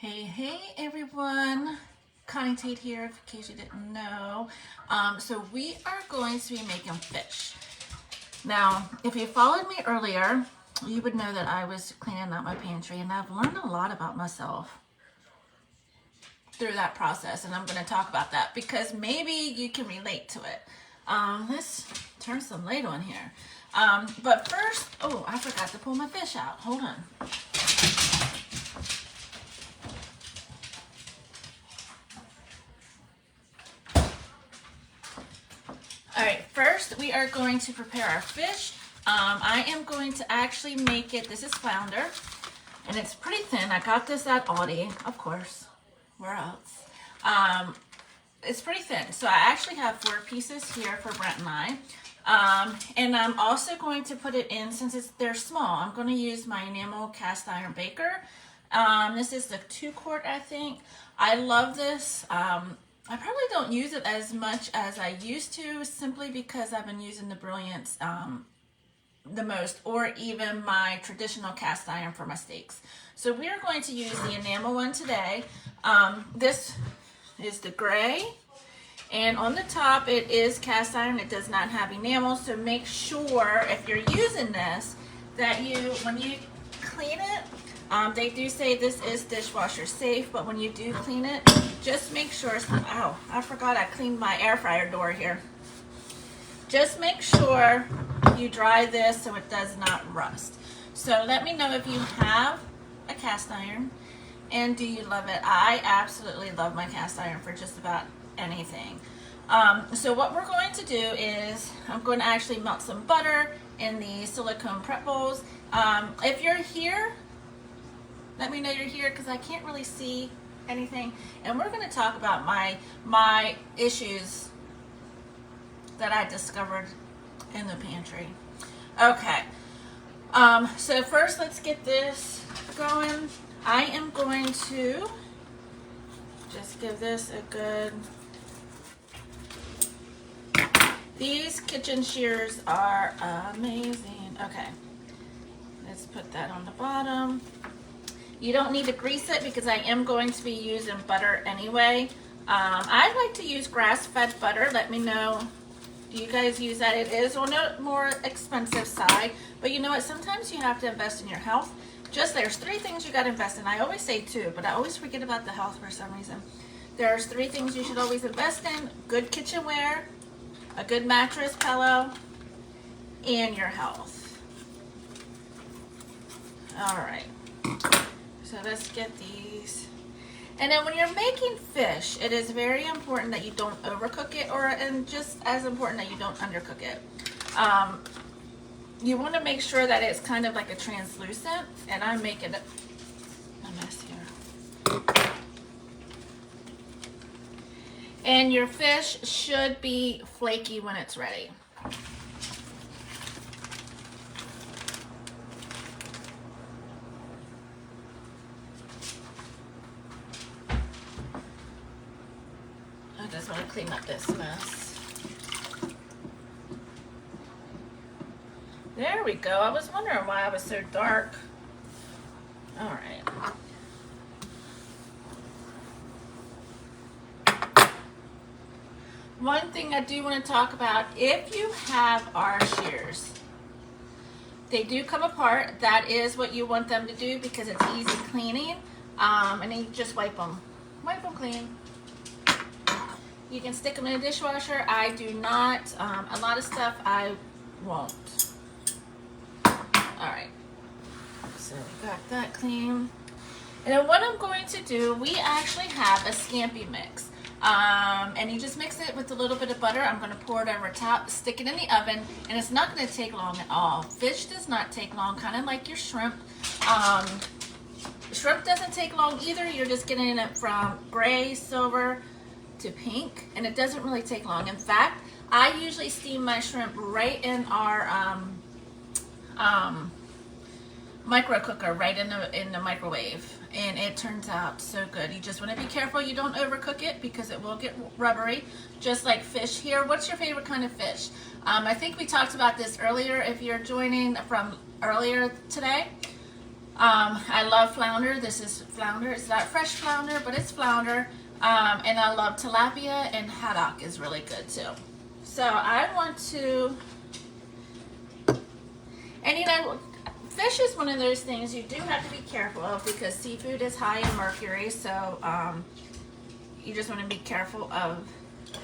Hey everyone, Connie Tate here, in case you didn't know. So we are going to be making fish. Now, if you followed me earlier, you would know that I was cleaning out my pantry, and I've learned a lot about myself through that process, and I'm going to talk about that because maybe you can relate to it. Let's turn some light on here. But first, oh, I forgot to pull my fish out. Hold on. All right, first we are going to prepare our fish. I am going to actually make it, this is flounder, and it's pretty thin. I got this at Aldi, of course. Where else? It's pretty thin. So I actually have 4 pieces here for Brent and I. And I'm also going to put it in, since they're small, I'm going to use my enamel cast iron baker. This is the 2-quart, I think. I love this. I probably don't use it as much as I used to, simply because I've been using the Brilliance the most, or even my traditional cast iron for my steaks. So we're going to use the enamel one today. This is the gray, and on the top it is cast iron. It does not have enamel, so make sure if you're using this that when you clean it, they do say this is dishwasher safe, but when you do clean it, just make sure, ow, I forgot I cleaned my air fryer door here. Just make sure you dry this so it does not rust. So let me know if you have a cast iron, and do you love it? I absolutely love my cast iron for just about anything. So what we're going to do is I'm going to actually melt some butter in the silicone prep bowls. If you're here, let me know you're here, because I can't really see anything. And we're going to talk about my issues that I discovered in the pantry. Okay. So first, let's get this going. I am going to just give this a good... These kitchen shears are amazing. Okay. Let's put that on the bottom. You don't need to grease it because I am going to be using butter anyway. I like to use grass-fed butter. Let me know, do you guys use that? It is on a more expensive side, but you know what? Sometimes you have to invest in your health. There's 3 things you got to invest in. I always say 2, but I always forget about the health for some reason. There's 3 things you should always invest in: good kitchenware, a good mattress, pillow, and your health. All right. So let's get these. And then when you're making fish, it is very important that you don't overcook it, and just as important that you don't undercook it. You want to make sure that it's kind of like a translucent, and I'm making a mess here. And your fish should be flaky when it's ready. I just want to clean up this mess. There we go. I was wondering why I was so dark. All right. One thing I do want to talk about, if you have our shears, they do come apart. That is what you want them to do because it's easy cleaning. And then you just wipe them clean. You can stick them in a dishwasher. I do not. A lot of stuff I won't. All right. So we got that clean. And then what I'm going to do, we actually have a scampi mix. And you just mix it with a little bit of butter. I'm going to pour it over top, stick it in the oven, and it's not going to take long at all. Fish does not take long, kind of like your shrimp. Shrimp doesn't take long either. You're just getting it from gray, silver to pink, and it doesn't really take long. In fact, I usually steam my shrimp right in our micro cooker, right in the microwave, and it turns out so good. You just want to be careful you don't overcook it because it will get rubbery, just like fish here. What's your favorite kind of fish? I think we talked about this earlier. If you're joining from earlier today, I love flounder. This is flounder. It's not fresh flounder, but it's flounder. And I love tilapia, and haddock is really good too. So I want to, and you know, fish is one of those things you do have to be careful of because seafood is high in mercury. So you just want to be careful of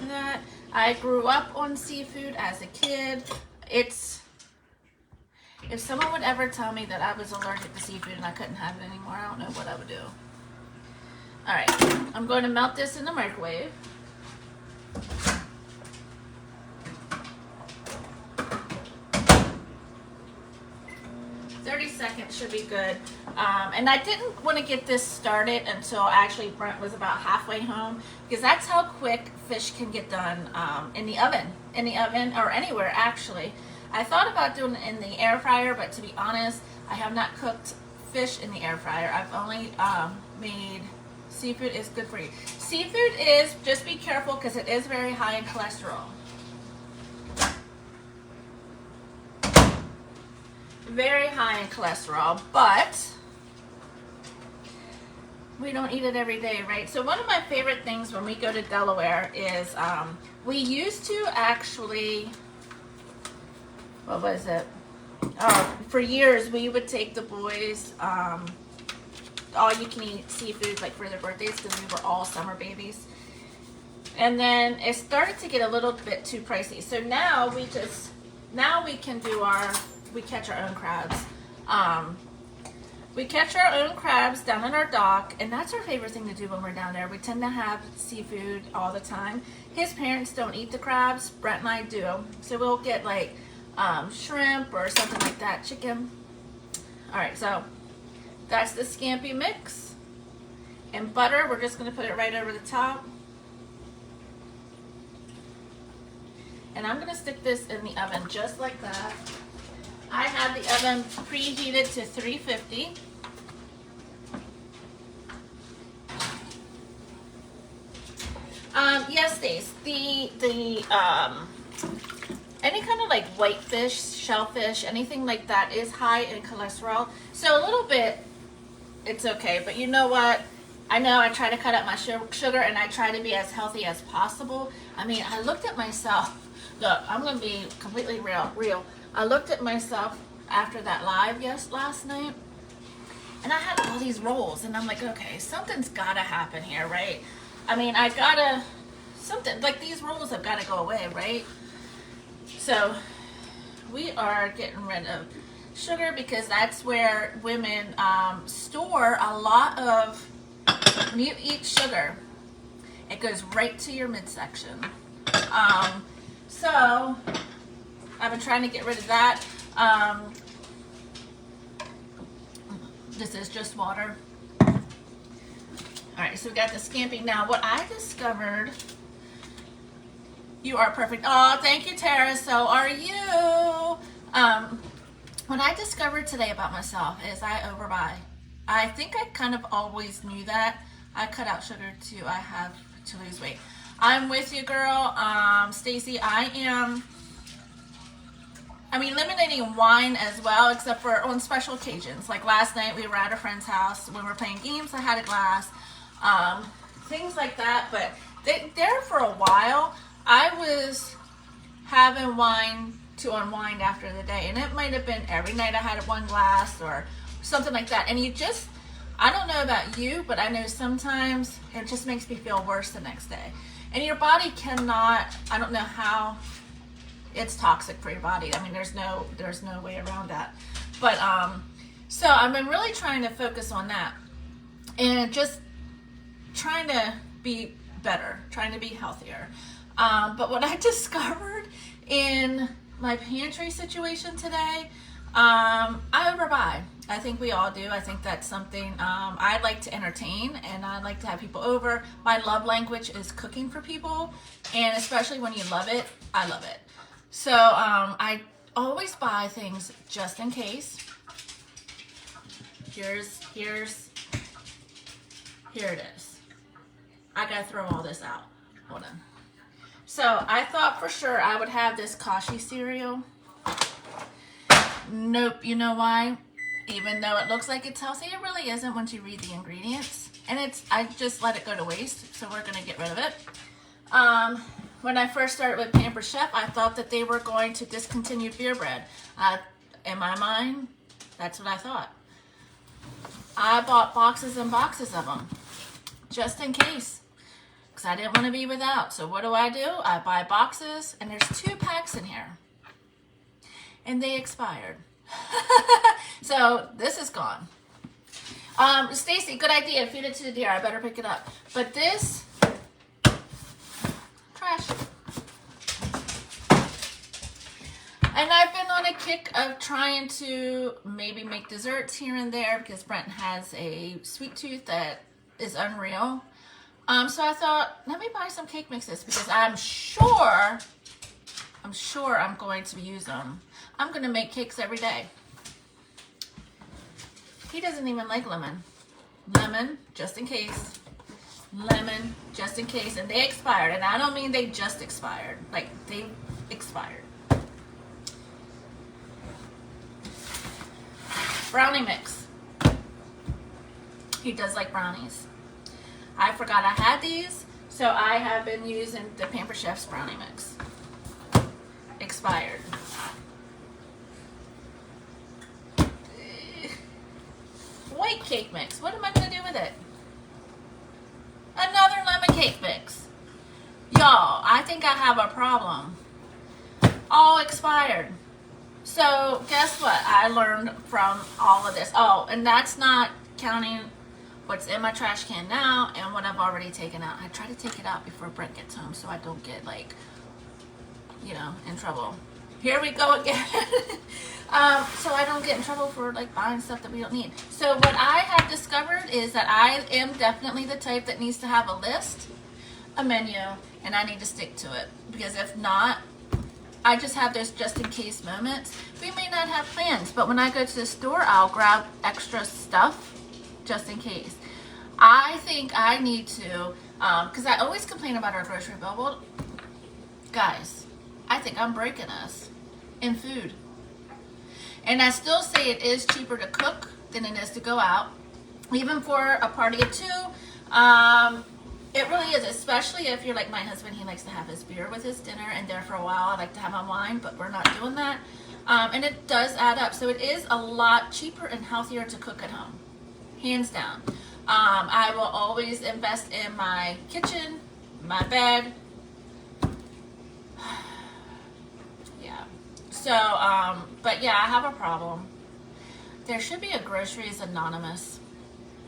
that. I grew up on seafood as a kid. If someone would ever tell me that I was allergic to seafood and I couldn't have it anymore, I don't know what I would do. All right, I'm going to melt this in the microwave. Seconds should be good. And I didn't want to get this started until actually Brent was about halfway home because that's how quick fish can get done in the oven or anywhere actually. I thought about doing it in the air fryer, but to be honest, I have not cooked fish in the air fryer. I've only made seafood is good for you. Seafood is, just be careful because it is very high in cholesterol. Very high in cholesterol, but we don't eat it every day, right? So one of my favorite things when we go to Delaware is we used to actually, what was it? For years we would take the boys all you can eat seafood like for their birthdays because we were all summer babies. And then it started to get a little bit too pricey. So now we can do we catch our own crabs. We catch our own crabs down in our dock, and that's our favorite thing to do when we're down there. We tend to have seafood all the time. His parents don't eat the crabs, Brent and I do. So we'll get like shrimp or something like that, chicken. All right, so that's the scampi mix. And butter, we're just gonna put it right over the top. And I'm gonna stick this in the oven just like that. I have the oven preheated to 350. Yes, Stace. The any kind of like whitefish, shellfish, anything like that is high in cholesterol. So a little bit, it's okay. But you know what? I know I try to cut out my sugar and I try to be as healthy as possible. I mean, I looked at myself. Look, I'm gonna be completely real. I looked at myself after that live last night, and I had all these rolls, and I'm like, okay, something's gotta happen here, right? I mean, something, like these rolls have gotta go away, right? So we are getting rid of sugar because that's where women store a lot of, when you eat sugar, it goes right to your midsection. So I've been trying to get rid of that. This is just water. All right, so we got the scampi. Now, what I discovered, you are perfect. Oh, thank you, Tara. So are you. What I discovered today about myself is I overbuy. I think I kind of always knew that. I cut out sugar too. I have to lose weight. I'm with you, girl. Stacy, I'm eliminating wine as well, except for on special occasions. Like last night, we were at a friend's house. When we were playing games, I had a glass. Things like that. But there for a while, I was having wine to unwind after the day. And it might have been every night I had one glass or something like that. And I don't know about you, but I know sometimes it just makes me feel worse the next day. And your body cannot, I don't know how, it's toxic for your body. I mean, there's no way around that. But so I've been really trying to focus on that and just trying to be better, trying to be healthier. But what I discovered in my pantry situation today, I overbuy. I think we all do. I think that's something I like to entertain, and I like to have people over. My love language is cooking for people, and especially when you love it, I love it. So I always buy things just in case. Here it is. I gotta throw all this out. Hold on. So I thought for sure I would have this Kashi cereal. Nope. You know why? Even though it looks like it's healthy, it really isn't once you read the ingredients. And I just let it go to waste, so we're gonna get rid of it. When I first started with Pampered Chef, I thought that they were going to discontinue beer bread. In my mind, that's what I thought. I bought boxes and boxes of them, just in case, because I didn't want to be without. So what do? I buy boxes, and there's 2 packs in here, and they expired. So this is gone. Stacy, good idea. Feed it to the deer. I better pick it up. But this, trash. And I've been on a kick of trying to maybe make desserts here and there because Brent has a sweet tooth that is unreal. So I thought, let me buy some cake mixes because I'm sure I'm going to use them. I'm going to make cakes every day. He doesn't even like lemon. Lemon, just in case. Lemon, just in case. And they expired. And I don't mean they just expired. Like, they expired. Brownie mix. He does like brownies. I forgot I had these, so I have been using the Pampered Chef's brownie mix. Expired. White cake mix. What am I going to do with it? Another lemon cake mix. Y'all, I think I have a problem. All expired. So guess what? I learned from all of this. Oh, and that's not counting what's in my trash can now and what I've already taken out. I try to take it out before Brent gets home so I don't get, like, you know, in trouble. Here we go again. So I don't get in trouble for, like, buying stuff that we don't need. So what I have discovered is that I am definitely the type that needs to have a list, a menu, and I need to stick to it. Because if not, I just have those just in case moments. We may not have plans, but when I go to the store, I'll grab extra stuff just in case. I think I need to, because I always complain about our grocery bill. Well, guys, I think I'm breaking us in food. And I still say it is cheaper to cook than it is to go out. Even for a party of 2, it really is, especially if you're like my husband. He likes to have his beer with his dinner, and there for a while I like to have my wine, but we're not doing that. And it does add up. So it is a lot cheaper and healthier to cook at home, hands down. I will always invest in my kitchen, my bed. Yeah. So, but yeah, I have a problem. There should be a groceries anonymous,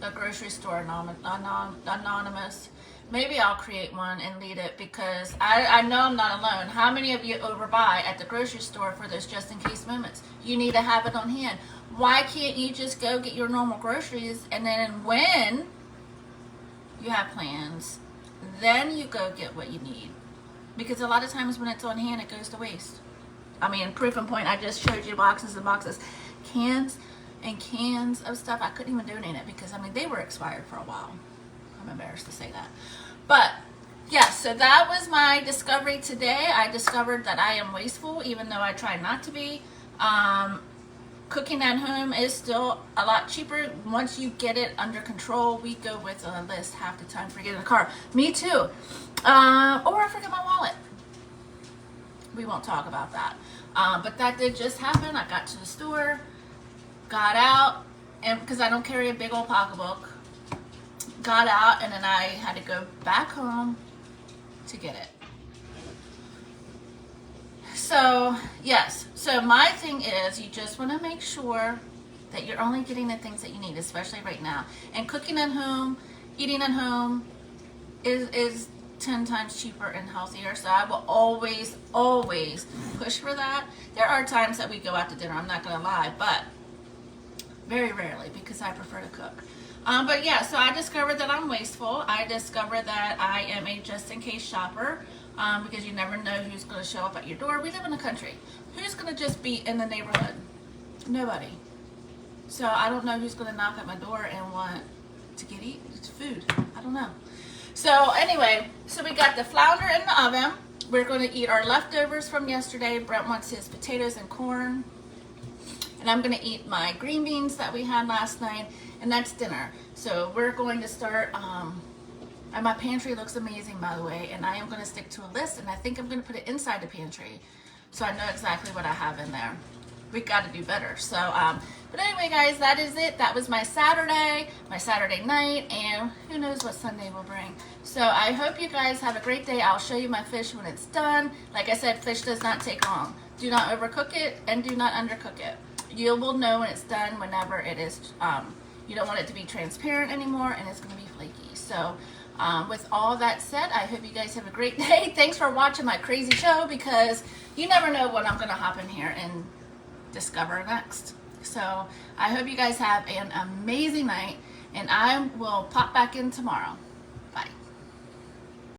a grocery store anonymous. Maybe I'll create one and lead it because I know I'm not alone. How many of you overbuy at the grocery store for those just in case moments? You need to have it on hand. Why can't you just go get your normal groceries and then when you have plans, then you go get what you need? Because a lot of times when it's on hand, it goes to waste. I mean, proof in point, I just showed you boxes and boxes, cans and cans of stuff. I couldn't even donate it because, I mean, they were expired for a while. I'm embarrassed to say that. But, yes, so that was my discovery today. I discovered that I am wasteful, even though I try not to be. Cooking at home is still a lot cheaper. Once you get it under control, we go with a list half the time, forget in the car. Me too. Or I forget my wallet. We won't talk about that. But that did just happen. I got to the store, got out, and because I don't carry a big old pocketbook, got out, and then I had to go back home to get it. So, yes. So my thing is, you just want to make sure that you're only getting the things that you need, especially right now. And cooking at home, eating at home is 10 times cheaper and healthier. So I will always, always push for that. There are times that we go out to dinner, I'm not going to lie, but very rarely because I prefer to cook. But yeah, so I discovered that I'm wasteful. I discovered that I am a just-in-case shopper because you never know who's going to show up at your door. We live in the country. Who's going to just be in the neighborhood? Nobody. So I don't know who's going to knock at my door and want to get food. I don't know. So anyway, so we got the flounder in the oven. We're going to eat our leftovers from yesterday. Brent wants his potatoes and corn. and I'm gonna eat my green beans that we had last night, and that's dinner. So we're going to start, and my pantry looks amazing, by the way, and I am gonna stick to a list, and I think I'm gonna put it inside the pantry so I know exactly what I have in there. We got to do better. So, but anyway, guys, that is it. That was my Saturday night, and who knows what Sunday will bring. So I hope you guys have a great day. I'll show you my fish when it's done. Like I said, fish does not take long. Do not overcook it and do not undercook it. You will know when it's done whenever it is, you don't want it to be transparent anymore, and it's going to be flaky. So with all that said, I hope you guys have a great day. Thanks for watching my crazy show, because you never know what I'm going to hop in here and discover next. So I hope you guys have an amazing night, and I will pop back in tomorrow.